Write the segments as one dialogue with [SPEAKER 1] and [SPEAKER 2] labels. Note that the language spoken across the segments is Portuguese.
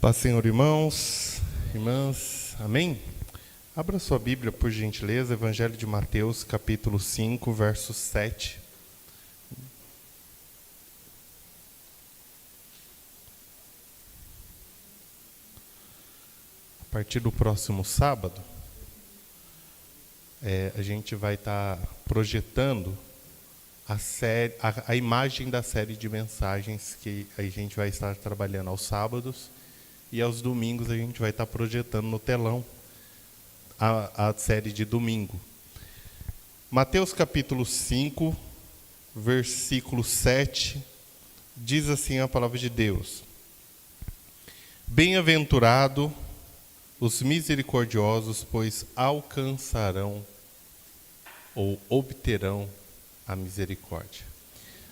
[SPEAKER 1] Paz, Senhor, irmãos, irmãs, amém? Abra sua Bíblia, por gentileza, Evangelho de Mateus, capítulo 5, verso 7. A partir do próximo sábado, a gente vai estar projetando a imagem da série de mensagens que a gente vai estar trabalhando aos sábados, e aos domingos a gente vai estar projetando no telão a série de domingo. Mateus capítulo 5, versículo 7, diz assim a palavra de Deus: Bem-aventurado os misericordiosos, pois alcançarão ou obterão a misericórdia.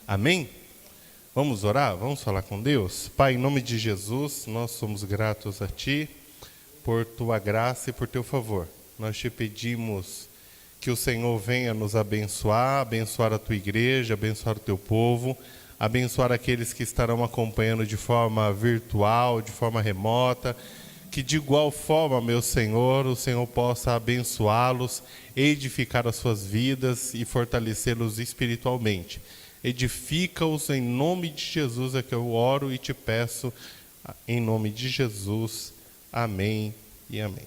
[SPEAKER 1] Amém? Vamos orar? Vamos falar com Deus? Pai, em nome de Jesus, nós somos gratos a Ti por Tua graça e por Teu favor. Nós Te pedimos que o Senhor venha nos abençoar, abençoar a Tua igreja, abençoar o Teu povo, abençoar aqueles que estarão acompanhando de forma virtual, de forma remota, que de igual forma, meu Senhor, o Senhor possa abençoá-los, edificar as suas vidas e fortalecê-los espiritualmente. Edifica-os em nome de Jesus, é que eu oro e te peço, em nome de Jesus. Amém e amém.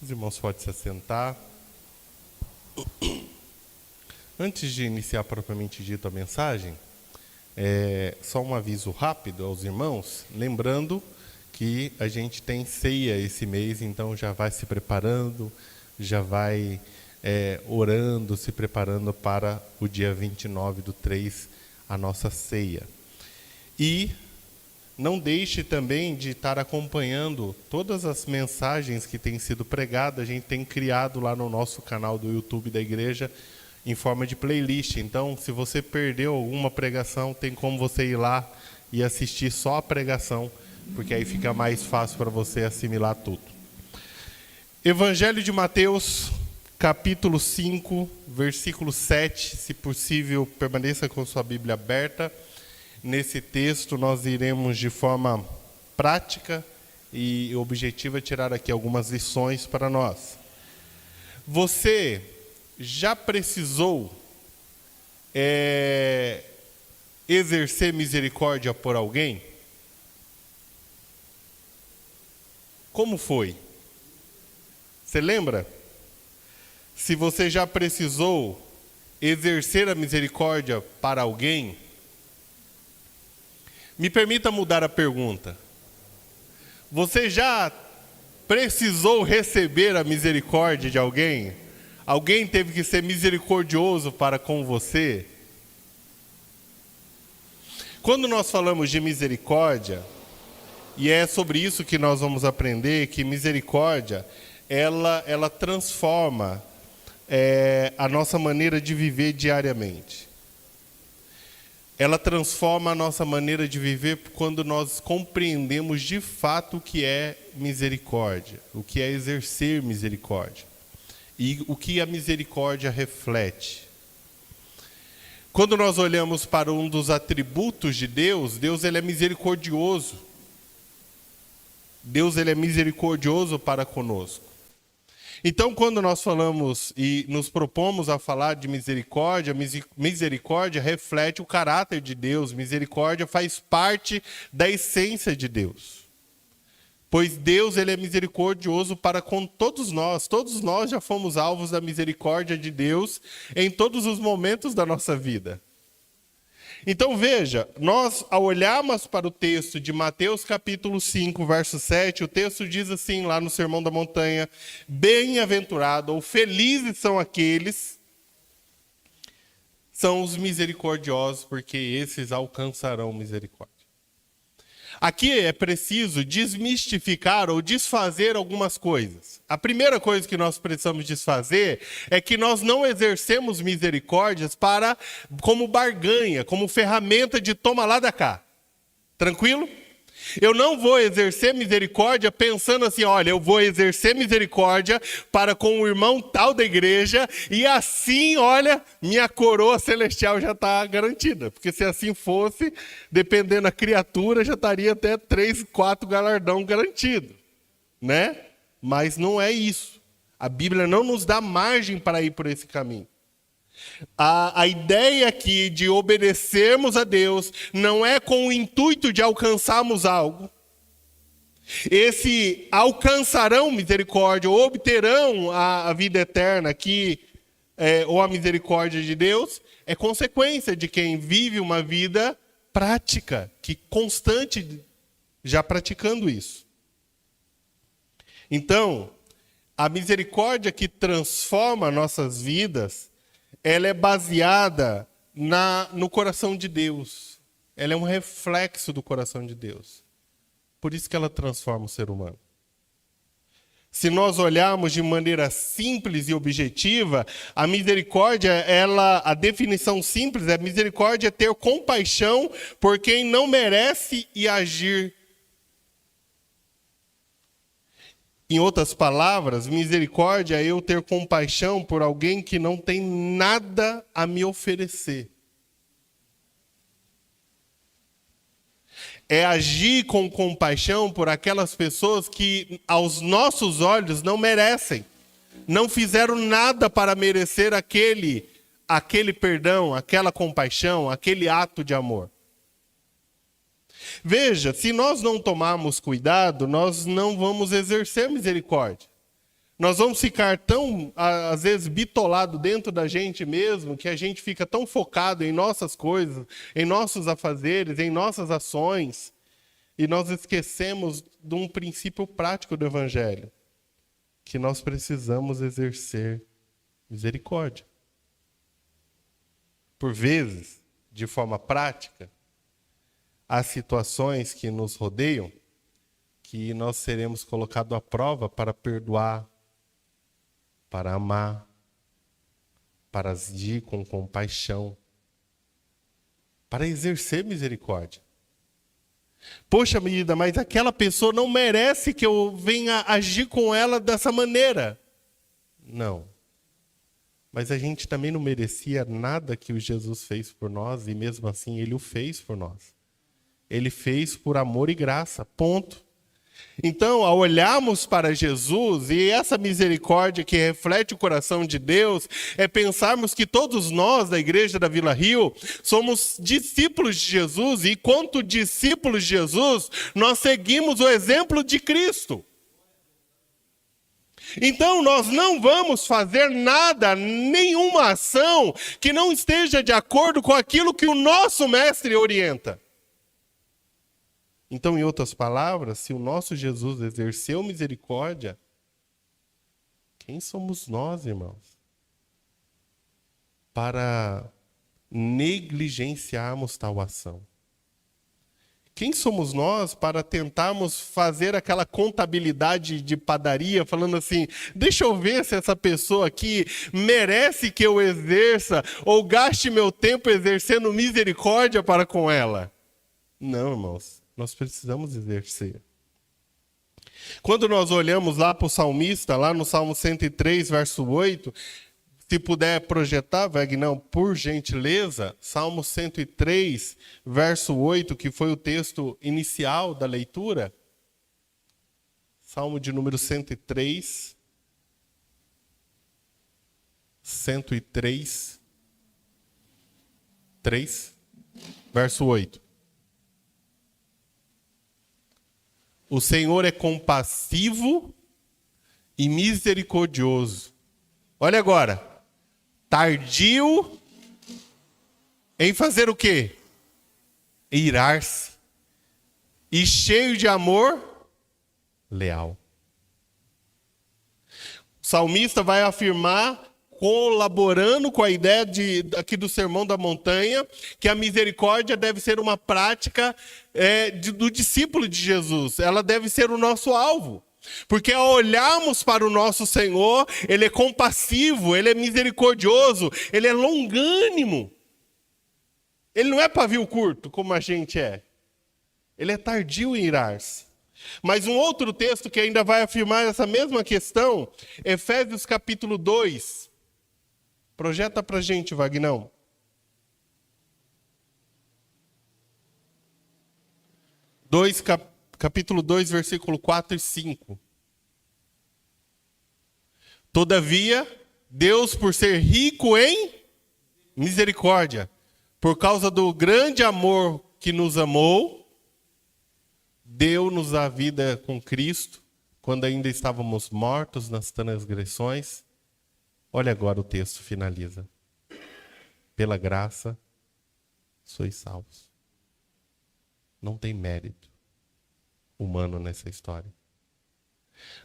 [SPEAKER 1] Os irmãos podem se assentar. Antes de iniciar propriamente dito a mensagem, só um aviso rápido aos irmãos, lembrando que a gente tem ceia esse mês, então já vai se preparando, já vai orando, se preparando para o dia 29/3, a nossa ceia. E não deixe também de estar acompanhando todas as mensagens que têm sido pregadas. A gente tem criado lá no nosso canal do YouTube da igreja em forma de playlist. Então, se você perdeu alguma pregação, tem como você ir lá e assistir só a pregação, porque aí fica mais fácil para você assimilar tudo. Evangelho de Mateus, capítulo 5, versículo 7, se possível, permaneça com sua Bíblia aberta. Nesse texto nós iremos de forma prática e objetiva tirar aqui algumas lições para nós. Você já precisou exercer misericórdia por alguém? Como foi? Você lembra? Se você já precisou exercer a misericórdia para alguém, me permita mudar a pergunta. Você já precisou receber a misericórdia de alguém? Alguém teve que ser misericordioso para com você? Quando nós falamos de misericórdia, e é sobre isso que nós vamos aprender, que misericórdia, ela transforma a nossa maneira de viver diariamente. Ela transforma a nossa maneira de viver quando nós compreendemos de fato o que é misericórdia, o que é exercer misericórdia e o que a misericórdia reflete. Quando nós olhamos para um dos atributos de Deus, Deus ele é misericordioso. Deus ele é misericordioso para conosco. Então, quando nós falamos e nos propomos a falar de misericórdia, misericórdia reflete o caráter de Deus, misericórdia faz parte da essência de Deus. Pois Deus ele é misericordioso para com todos nós já fomos alvos da misericórdia de Deus em todos os momentos da nossa vida. Então veja, nós ao olharmos para o texto de Mateus capítulo 5, verso 7, o texto diz assim lá no Sermão da Montanha: Bem-aventurado ou felizes são aqueles, são os misericordiosos, porque esses alcançarão misericórdia. Aqui é preciso desmistificar ou desfazer algumas coisas. A primeira coisa que nós precisamos desfazer é que nós não exercemos misericórdias como barganha, como ferramenta de toma lá da cá. Tranquilo? Eu não vou exercer misericórdia pensando assim, olha, eu vou exercer misericórdia para com o irmão tal da igreja e assim, olha, minha coroa celestial já está garantida. Porque se assim fosse, dependendo da criatura, já estaria até 3, 4 galardão garantido, né? Mas não é isso. A Bíblia não nos dá margem para ir por esse caminho. A ideia aqui de obedecermos a Deus não é com o intuito de alcançarmos algo. Esse alcançarão misericórdia, ou obterão a vida eterna aqui, ou a misericórdia de Deus, é consequência de quem vive uma vida prática, que constante já praticando isso. Então, a misericórdia que transforma nossas vidas, ela é baseada no coração de Deus. Ela é um reflexo do coração de Deus. Por isso que ela transforma o ser humano. Se nós olharmos de maneira simples e objetiva, a misericórdia, a definição simples é misericórdia é ter compaixão por quem não merece e agir. Em outras palavras, misericórdia é eu ter compaixão por alguém que não tem nada a me oferecer. É agir com compaixão por aquelas pessoas que, aos nossos olhos, não merecem. Não fizeram nada para merecer aquele perdão, aquela compaixão, aquele ato de amor. Veja, se nós não tomarmos cuidado, nós não vamos exercer misericórdia. Nós vamos ficar tão, às vezes, bitolado dentro da gente mesmo, que a gente fica tão focado em nossas coisas, em nossos afazeres, em nossas ações, e nós esquecemos de um princípio prático do Evangelho, que nós precisamos exercer misericórdia. Por vezes, de forma prática, há situações que nos rodeiam que nós seremos colocados à prova para perdoar, para amar, para agir com compaixão, para exercer misericórdia. Poxa vida, mas aquela pessoa não merece que eu venha agir com ela dessa maneira. Não. Mas a gente também não merecia nada que o Jesus fez por nós e mesmo assim Ele o fez por nós. Ele fez por amor e graça, ponto. Então, ao olharmos para Jesus e essa misericórdia que reflete o coração de Deus, é pensarmos que todos nós da Igreja da Vila Rio somos discípulos de Jesus e, quanto discípulos de Jesus, nós seguimos o exemplo de Cristo. Então, nós não vamos fazer nada, nenhuma ação que não esteja de acordo com aquilo que o nosso Mestre orienta. Então, em outras palavras, se o nosso Jesus exerceu misericórdia, quem somos nós, irmãos, para negligenciarmos tal ação? Quem somos nós para tentarmos fazer aquela contabilidade de padaria, falando assim, deixa eu ver se essa pessoa aqui merece que eu exerça ou gaste meu tempo exercendo misericórdia para com ela? Não, irmãos. Nós precisamos exercer. Quando nós olhamos lá para o salmista, lá no Salmo 103, verso 8, se puder projetar, Wagnão, por gentileza, Salmo 103, verso 8, que foi o texto inicial da leitura. Salmo de número 103, 3, verso 8. O Senhor é compassivo e misericordioso. Olha agora. Tardio em fazer o quê? Irar-se. E cheio de amor, leal. O salmista vai afirmar, colaborando com a ideia aqui do Sermão da Montanha, que a misericórdia deve ser uma prática do discípulo de Jesus. Ela deve ser o nosso alvo. Porque ao olharmos para o nosso Senhor, Ele é compassivo, Ele é misericordioso, Ele é longânimo. Ele não é pavio curto, como a gente é. Ele é tardio em irar-se. Mas um outro texto que ainda vai afirmar essa mesma questão, Efésios capítulo 2. Projeta pra gente, Vagnão. Capítulo 2, versículo 4 e 5. Todavia, Deus, por ser rico em misericórdia, por causa do grande amor que nos amou, deu-nos a vida com Cristo, quando ainda estávamos mortos nas transgressões. Olha agora o texto finaliza. Pela graça, sois salvos. Não tem mérito humano nessa história.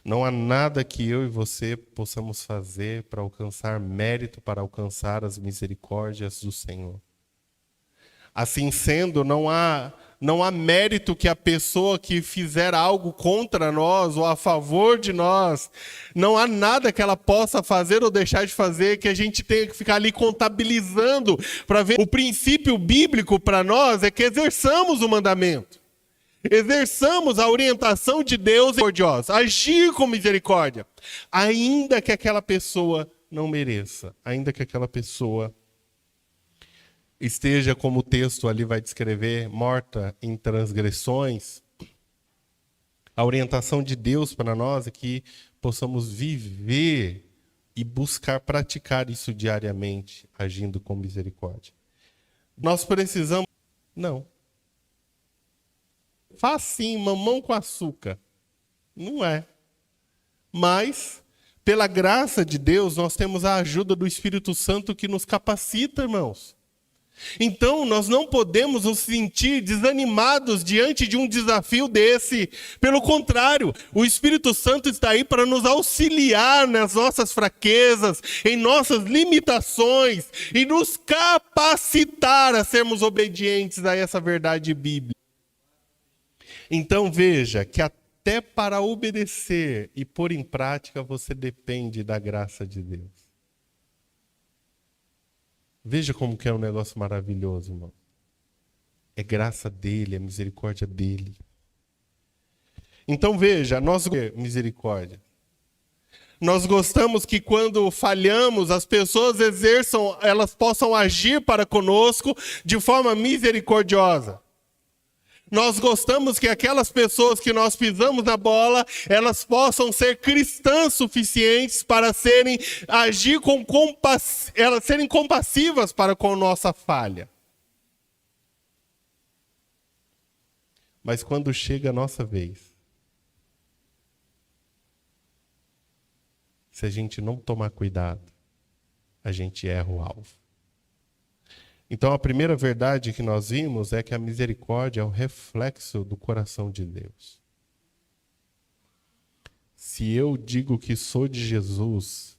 [SPEAKER 1] Não há nada que eu e você possamos fazer para alcançar mérito, para alcançar as misericórdias do Senhor. Assim sendo, não há mérito que a pessoa que fizer algo contra nós ou a favor de nós, não há nada que ela possa fazer ou deixar de fazer que a gente tenha que ficar ali contabilizando para ver. O princípio bíblico para nós é que exerçamos o mandamento. Exerçamos a orientação de Deus misericordiosa, agir com misericórdia, ainda que aquela pessoa não mereça, ainda que aquela pessoa esteja, como o texto ali vai descrever, morta em transgressões. A orientação de Deus para nós é que possamos viver e buscar praticar isso diariamente, agindo com misericórdia. Nós precisamos... Não. Facinho, mamão com açúcar. Não é. Mas, pela graça de Deus, nós temos a ajuda do Espírito Santo que nos capacita, irmãos. Então, nós não podemos nos sentir desanimados diante de um desafio desse. Pelo contrário, o Espírito Santo está aí para nos auxiliar nas nossas fraquezas, em nossas limitações e nos capacitar a sermos obedientes a essa verdade bíblica. Então veja que até para obedecer e pôr em prática você depende da graça de Deus. Veja como que é um negócio maravilhoso, irmão. É graça dele, é misericórdia dele. Então veja, misericórdia. Nós gostamos que quando falhamos, as pessoas elas possam agir para conosco de forma misericordiosa. Nós gostamos que aquelas pessoas que nós pisamos na bola, elas possam ser cristãs suficientes para serem compassivas para com nossa falha. Mas quando chega a nossa vez, se a gente não tomar cuidado, a gente erra o alvo. Então, a primeira verdade que nós vimos é que a misericórdia é o reflexo do coração de Deus. Se eu digo que sou de Jesus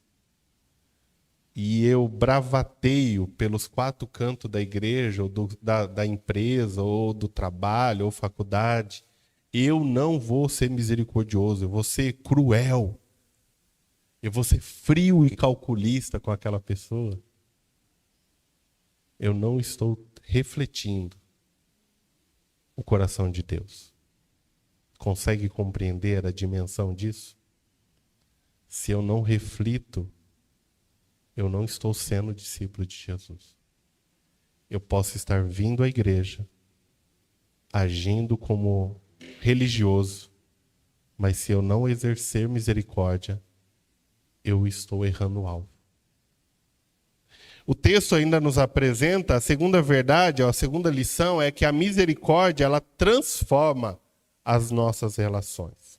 [SPEAKER 1] e eu bravateio pelos quatro cantos da igreja, ou da empresa, ou do trabalho, ou faculdade, eu não vou ser misericordioso, eu vou ser cruel. Eu vou ser frio e calculista com aquela pessoa. Eu não estou refletindo o coração de Deus. Consegue compreender a dimensão disso? Se eu não reflito, eu não estou sendo discípulo de Jesus. Eu posso estar vindo à igreja, agindo como religioso, mas se eu não exercer misericórdia, eu estou errando o alvo. O texto ainda nos apresenta a segunda verdade, a segunda lição é que a misericórdia, ela transforma as nossas relações.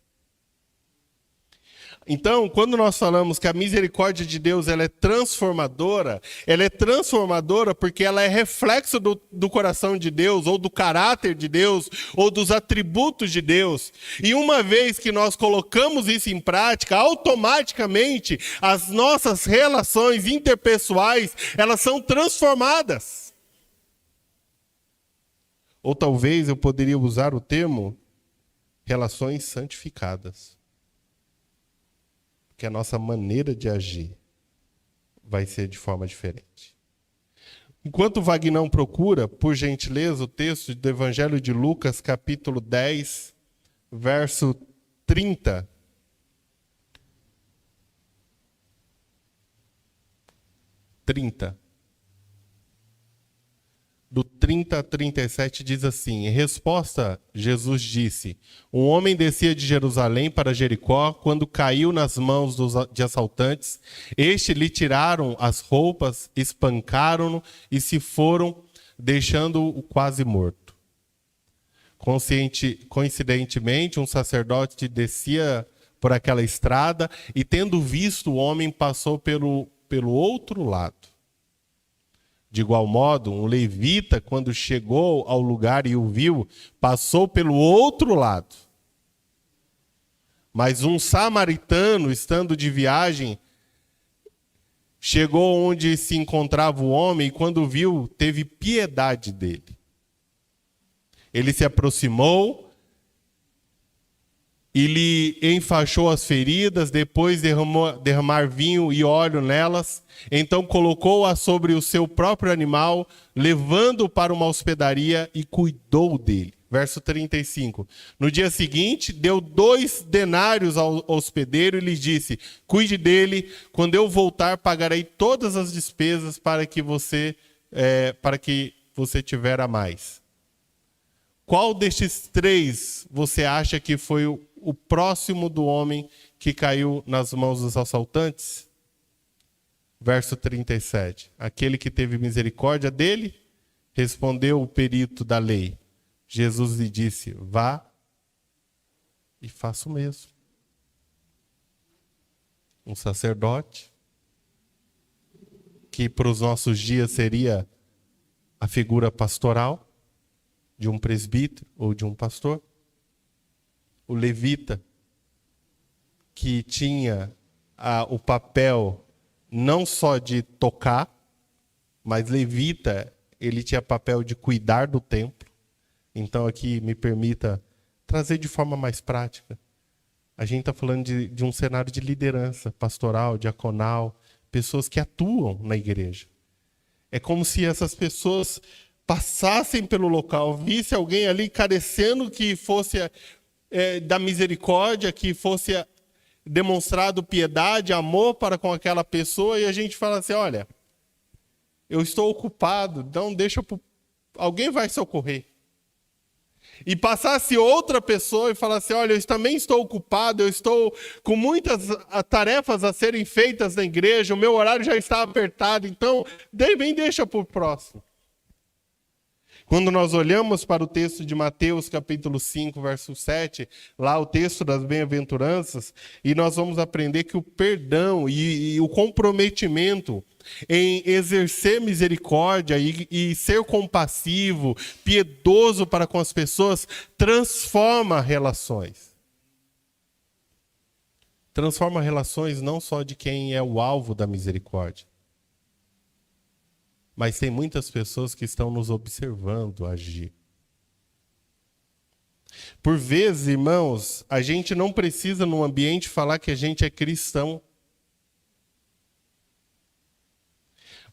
[SPEAKER 1] Então, quando nós falamos que a misericórdia de Deus ela é transformadora porque ela é reflexo do coração de Deus, ou do caráter de Deus, ou dos atributos de Deus. E uma vez que nós colocamos isso em prática, automaticamente as nossas relações interpessoais, elas são transformadas. Ou talvez eu poderia usar o termo relações santificadas. Que a nossa maneira de agir vai ser de forma diferente. Enquanto o Vagnão procura, por gentileza, o texto do Evangelho de Lucas, capítulo 10, verso 30. Do 30 a 37 diz assim: em resposta, Jesus disse: um homem descia de Jerusalém para Jericó quando caiu nas mãos de assaltantes. Estes lhe tiraram as roupas, espancaram-no e se foram, deixando-o quase morto. Coincidentemente, um sacerdote descia por aquela estrada e, tendo visto o homem, passou pelo outro lado. De igual modo, um levita, quando chegou ao lugar e o viu, passou pelo outro lado. Mas um samaritano, estando de viagem, chegou onde se encontrava o homem e, quando viu, teve piedade dele. Ele se aproximou e lhe enfaixou as feridas, depois derramar vinho e óleo nelas. Então colocou-a sobre o seu próprio animal, levando-o para uma hospedaria e cuidou dele. Verso 35. No dia seguinte, deu 2 denários ao hospedeiro e lhe disse: cuide dele, quando eu voltar, pagarei todas as despesas para que você tiver a mais. Qual destes 3 você acha que foi o próximo do homem que caiu nas mãos dos assaltantes? Verso 37. Aquele que teve misericórdia dele, respondeu o perito da lei. Jesus lhe disse: vá e faça o mesmo. Um sacerdote, que para os nossos dias seria a figura pastoral, de um presbítero ou de um pastor. O levita, que tinha o papel não só de tocar, mas levita, ele tinha papel de cuidar do templo. Então aqui me permita trazer de forma mais prática. A gente está falando de um cenário de liderança pastoral, diaconal, pessoas que atuam na igreja. É como se essas pessoas passassem pelo local, visse alguém ali carecendo, que fosse da misericórdia, que fosse demonstrado piedade, amor para com aquela pessoa, e a gente fala assim: olha, eu estou ocupado, então deixa alguém vai socorrer. E passasse outra pessoa e falasse: olha, eu também estou ocupado, eu estou com muitas tarefas a serem feitas na igreja, o meu horário já está apertado, então bem deixa para o próximo. Quando nós olhamos para o texto de Mateus, capítulo 5, verso 7, lá o texto das bem-aventuranças, e nós vamos aprender que o perdão e o comprometimento em exercer misericórdia e ser compassivo, piedoso para com as pessoas, transforma relações. Transforma relações não só de quem é o alvo da misericórdia, mas tem muitas pessoas que estão nos observando agir. Por vezes, irmãos, a gente não precisa num ambiente falar que a gente é cristão.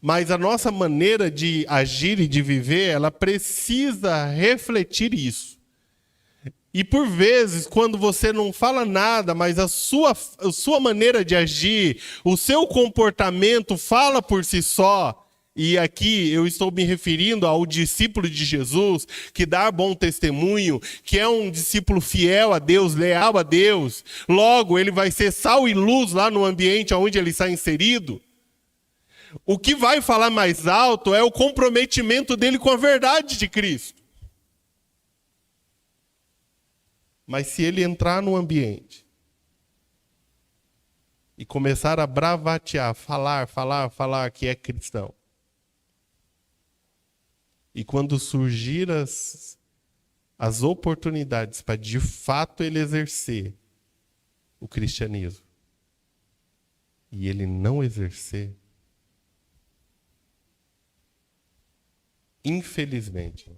[SPEAKER 1] Mas a nossa maneira de agir e de viver, ela precisa refletir isso. E por vezes, quando você não fala nada, mas a sua maneira de agir, o seu comportamento fala por si só. E aqui eu estou me referindo ao discípulo de Jesus, que dá bom testemunho, que é um discípulo fiel a Deus, leal a Deus. Logo, ele vai ser sal e luz lá no ambiente onde ele está inserido. O que vai falar mais alto é o comprometimento dele com a verdade de Cristo. Mas se ele entrar no ambiente e começar a bravatear, falar que é cristão, e quando surgir as oportunidades para de fato ele exercer o cristianismo, e ele não exercer, infelizmente,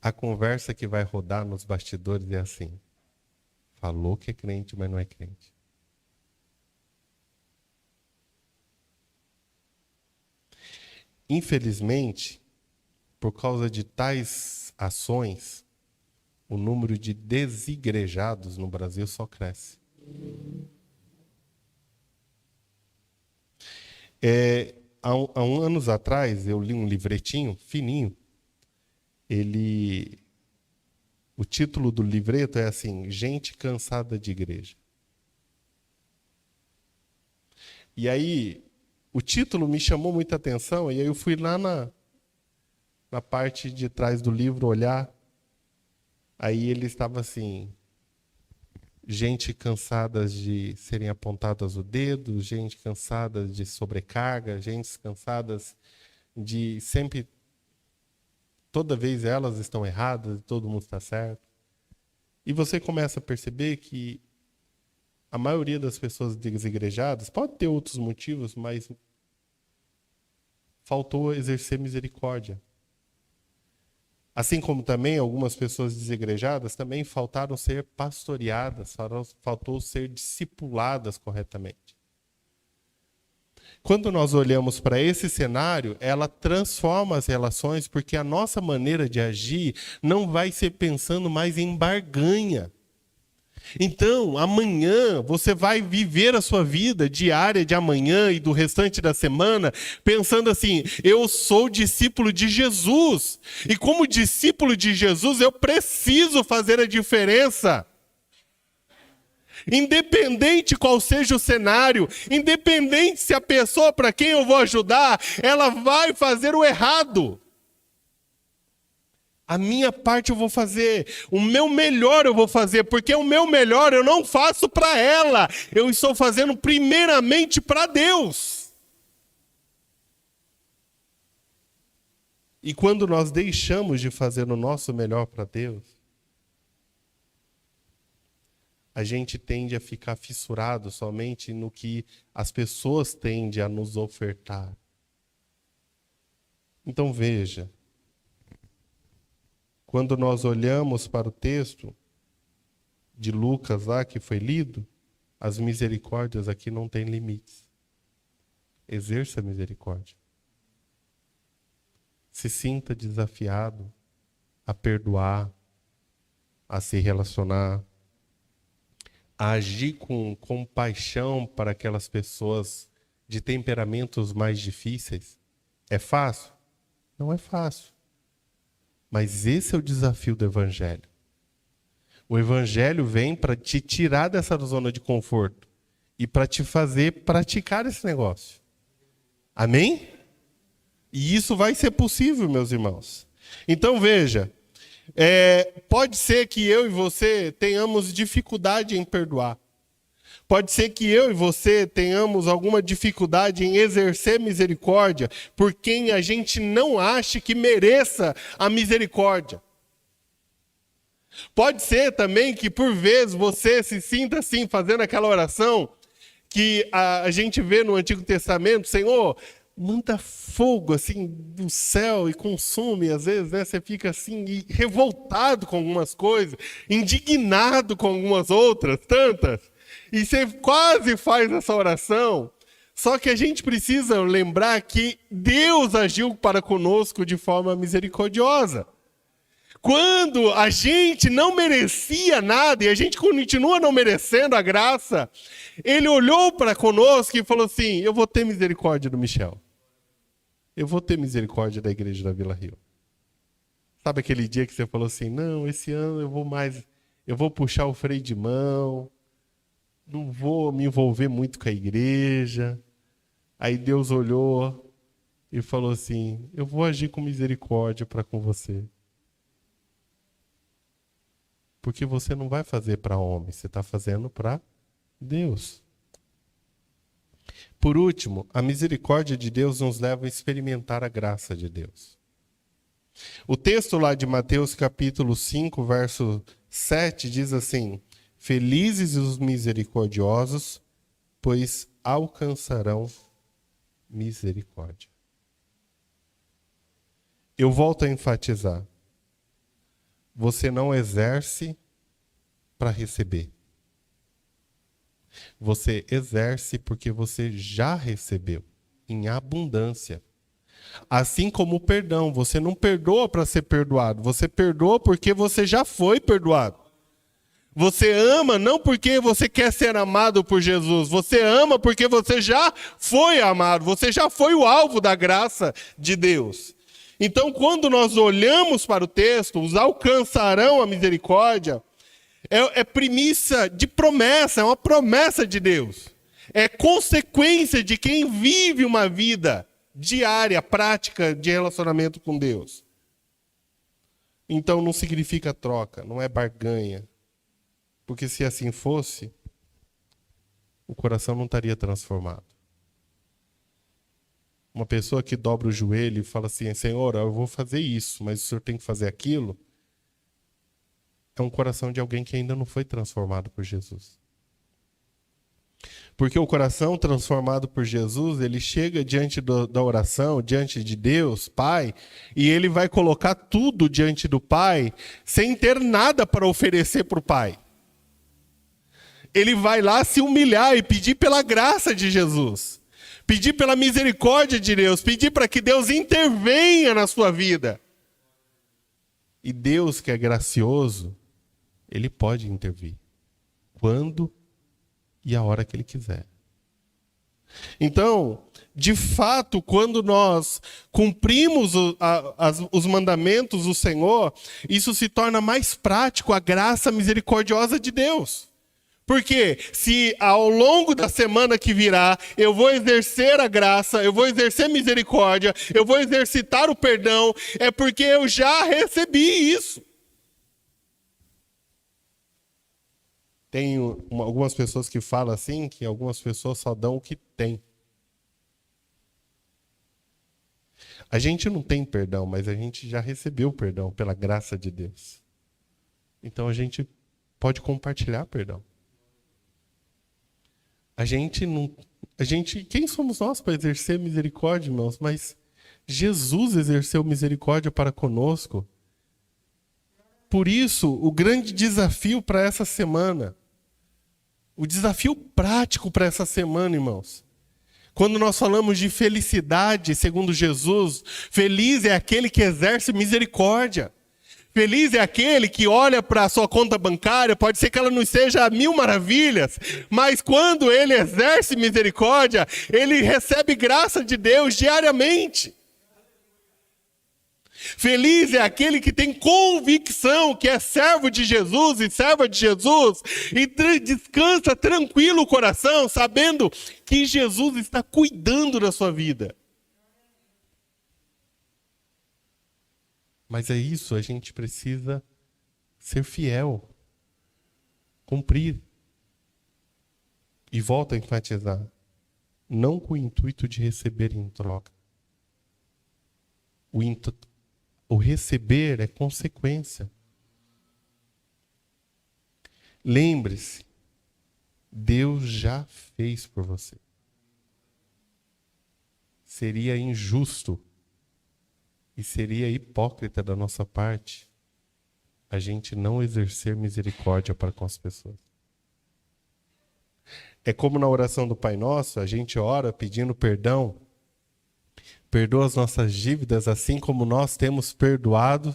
[SPEAKER 1] a conversa que vai rodar nos bastidores é assim: falou que é crente, mas não é crente. Infelizmente, por causa de tais ações, o número de desigrejados no Brasil só cresce. Há anos atrás, eu li um livretinho fininho. O título do livreto é assim: Gente Cansada de Igreja. E aí, o título me chamou muita atenção, e aí eu fui lá na parte de trás do livro olhar. Aí ele estava assim: gente cansada de serem apontadas o dedo, gente cansada de sobrecarga, gente cansadas de sempre, toda vez elas estão erradas e todo mundo está certo. E você começa a perceber que a maioria das pessoas desigrejadas, pode ter outros motivos, mas faltou exercer misericórdia. Assim como também algumas pessoas desigrejadas também faltaram ser pastoreadas, faltou ser discipuladas corretamente. Quando nós olhamos para esse cenário, ela transforma as relações, porque a nossa maneira de agir não vai ser pensando mais em barganha. Então, amanhã, você vai viver a sua vida diária de amanhã e do restante da semana, pensando assim: eu sou discípulo de Jesus. E como discípulo de Jesus, eu preciso fazer a diferença. Independente qual seja o cenário, independente se a pessoa para quem eu vou ajudar, ela vai fazer o errado. A minha parte eu vou fazer, o meu melhor eu vou fazer, porque o meu melhor eu não faço para ela, eu estou fazendo primeiramente para Deus. E quando nós deixamos de fazer o nosso melhor para Deus, a gente tende a ficar fissurado somente no que as pessoas tendem a nos ofertar. Então veja, quando nós olhamos para o texto de Lucas lá que foi lido, as misericórdias aqui não têm limites. Exerça a misericórdia. Se sinta desafiado a perdoar, a se relacionar, a agir com compaixão para aquelas pessoas de temperamentos mais difíceis. É fácil? Não é fácil. Mas esse é o desafio do Evangelho. O Evangelho vem para te tirar dessa zona de conforto e para te fazer praticar esse negócio. Amém? E isso vai ser possível, meus irmãos. Então veja, pode ser que eu e você tenhamos dificuldade em perdoar. Pode ser que eu e você tenhamos alguma dificuldade em exercer misericórdia por quem a gente não acha que mereça a misericórdia. Pode ser também que por vezes você se sinta assim, fazendo aquela oração que a gente vê no Antigo Testamento: Senhor, manda fogo assim do céu e consome. Às vezes, né, você fica assim revoltado com algumas coisas, indignado com algumas outras, tantas. E você quase faz essa oração, só que a gente precisa lembrar que Deus agiu para conosco de forma misericordiosa. Quando a gente não merecia nada, e a gente continua não merecendo a graça, Ele olhou para conosco e falou assim: eu vou ter misericórdia do Michel. Eu vou ter misericórdia da igreja da Vila Rio. Sabe aquele dia que você falou assim: não, esse ano eu vou puxar o freio de mão, não vou me envolver muito com a igreja. Aí Deus olhou e falou assim: eu vou agir com misericórdia para com você. Porque você não vai fazer para homem, você está fazendo para Deus. Por último, a misericórdia de Deus nos leva a experimentar a graça de Deus. O texto lá de Mateus capítulo 5, verso 7 diz assim: felizes os misericordiosos, pois alcançarão misericórdia. Eu volto a enfatizar: você não exerce para receber. Você exerce porque você já recebeu em abundância. Assim como o perdão, você não perdoa para ser perdoado, você perdoa porque você já foi perdoado. Você ama não porque você quer ser amado por Jesus, você ama porque você já foi amado, você já foi o alvo da graça de Deus. Então, quando nós olhamos para o texto, os alcançarão a misericórdia, é premissa de promessa, é uma promessa de Deus. É consequência de quem vive uma vida diária, prática de relacionamento com Deus. Então não significa troca, não é barganha. Porque se assim fosse, o coração não estaria transformado. Uma pessoa que dobra o joelho e fala assim, Senhor, eu vou fazer isso, mas o Senhor tem que fazer aquilo, é um coração de alguém que ainda não foi transformado por Jesus. Porque o coração transformado por Jesus, ele chega diante da oração, diante de Deus, Pai, e ele vai colocar tudo diante do Pai, sem ter nada para oferecer para o Pai. Ele vai lá se humilhar e pedir pela graça de Jesus. Pedir pela misericórdia de Deus. Pedir para que Deus intervenha na sua vida. E Deus, que é gracioso, Ele pode intervir. Quando e a hora que Ele quiser. Então, de fato, quando nós cumprimos os mandamentos do Senhor, isso se torna mais prático a graça misericordiosa de Deus. Porque se ao longo da semana que virá, eu vou exercer a graça, eu vou exercer misericórdia, eu vou exercitar o perdão, é porque eu já recebi isso. Tem algumas pessoas que falam assim, que algumas pessoas só dão o que tem. A gente não tem perdão, mas a gente já recebeu perdão pela graça de Deus. Então a gente pode compartilhar perdão. Quem somos nós para exercer misericórdia, irmãos? Mas Jesus exerceu misericórdia para conosco. Por isso, o grande desafio para essa semana, o desafio prático para essa semana, irmãos. Quando nós falamos de felicidade, segundo Jesus, feliz é aquele que exerce misericórdia. Feliz é aquele que olha para a sua conta bancária, pode ser que ela não esteja a mil maravilhas, mas quando ele exerce misericórdia, ele recebe graça de Deus diariamente. Feliz é aquele que tem convicção que é servo de Jesus e serva de Jesus e descansa tranquilo o coração, sabendo que Jesus está cuidando da sua vida. Mas é isso, a gente precisa ser fiel, cumprir. E volto a enfatizar, não com o intuito de receber em troca. O receber é consequência. Lembre-se, Deus já fez por você. Seria injusto e seria hipócrita da nossa parte a gente não exercer misericórdia para com as pessoas. É como na oração do Pai Nosso, a gente ora pedindo perdão. Perdoa as nossas dívidas, assim como nós temos perdoado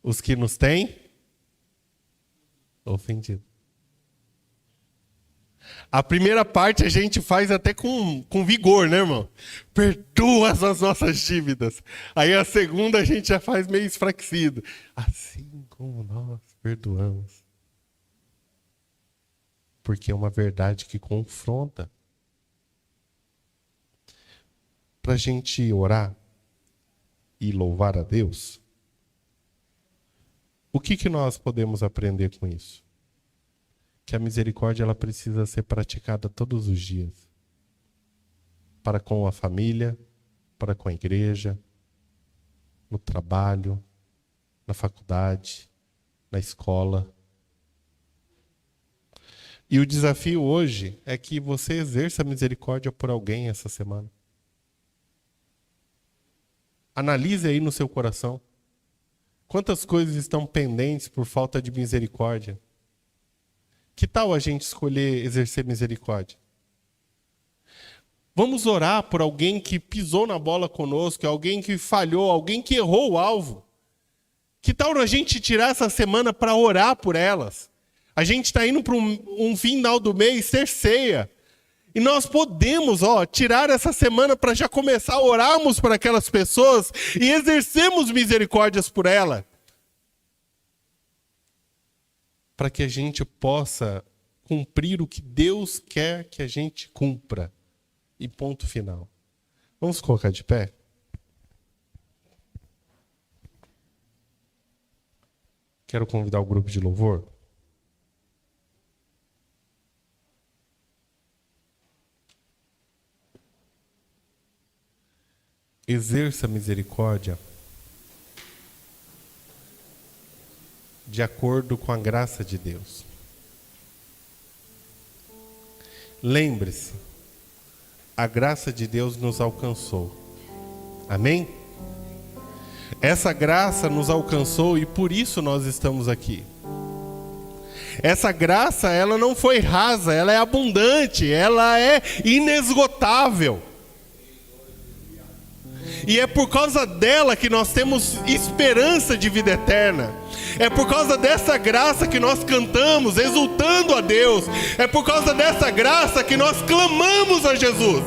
[SPEAKER 1] os que nos têm ofendido. A primeira parte a gente faz até com vigor, né, irmão? Perdoa as nossas dívidas. Aí a segunda a gente já faz meio esfraquecido. Assim como nós perdoamos. Porque é uma verdade que confronta. Para a gente orar e louvar a Deus, o que nós podemos aprender com isso? Que a misericórdia ela precisa ser praticada todos os dias. Para com a família, para com a igreja, no trabalho, na faculdade, na escola. E o desafio hoje é que você exerça a misericórdia por alguém essa semana. Analise aí no seu coração. Quantas coisas estão pendentes por falta de misericórdia? Que tal a gente escolher exercer misericórdia? Vamos orar por alguém que pisou na bola conosco, alguém que falhou, alguém que errou o alvo. Que tal a gente tirar essa semana para orar por elas? A gente está indo para um final do mês, ter ceia. E nós podemos tirar essa semana para já começar a orarmos por aquelas pessoas e exercermos misericórdias por elas. Para que a gente possa cumprir o que Deus quer que a gente cumpra. E ponto final. Vamos colocar de pé? Quero convidar o grupo de louvor. Exerça misericórdia de acordo com a graça de Deus. Lembre-se, a graça de Deus nos alcançou. Amém? Essa graça nos alcançou e por isso nós estamos aqui. Essa graça, ela não foi rasa, ela é abundante, ela é inesgotável. E é por causa dela que nós temos esperança de vida eterna. É por causa dessa graça que nós cantamos, exultando a Deus. É por causa dessa graça que nós clamamos a Jesus.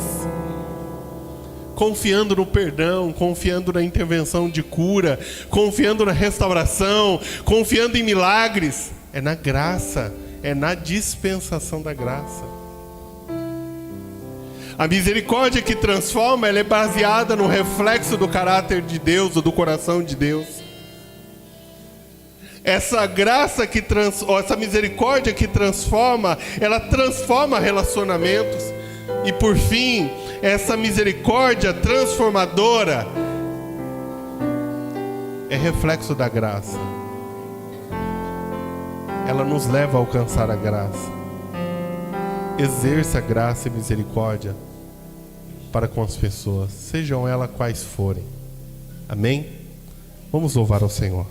[SPEAKER 1] Confiando no perdão, confiando na intervenção de cura, confiando na restauração, confiando em milagres. É na graça, é na dispensação da graça. A misericórdia que transforma, ela é baseada no reflexo do caráter de Deus, ou do coração de Deus. Essa graça essa misericórdia que transforma, ela transforma relacionamentos. E por fim, essa misericórdia transformadora é reflexo da graça. Ela nos leva a alcançar a graça. Exerça graça e misericórdia para com as pessoas, sejam elas quais forem. Amém? Vamos louvar ao Senhor.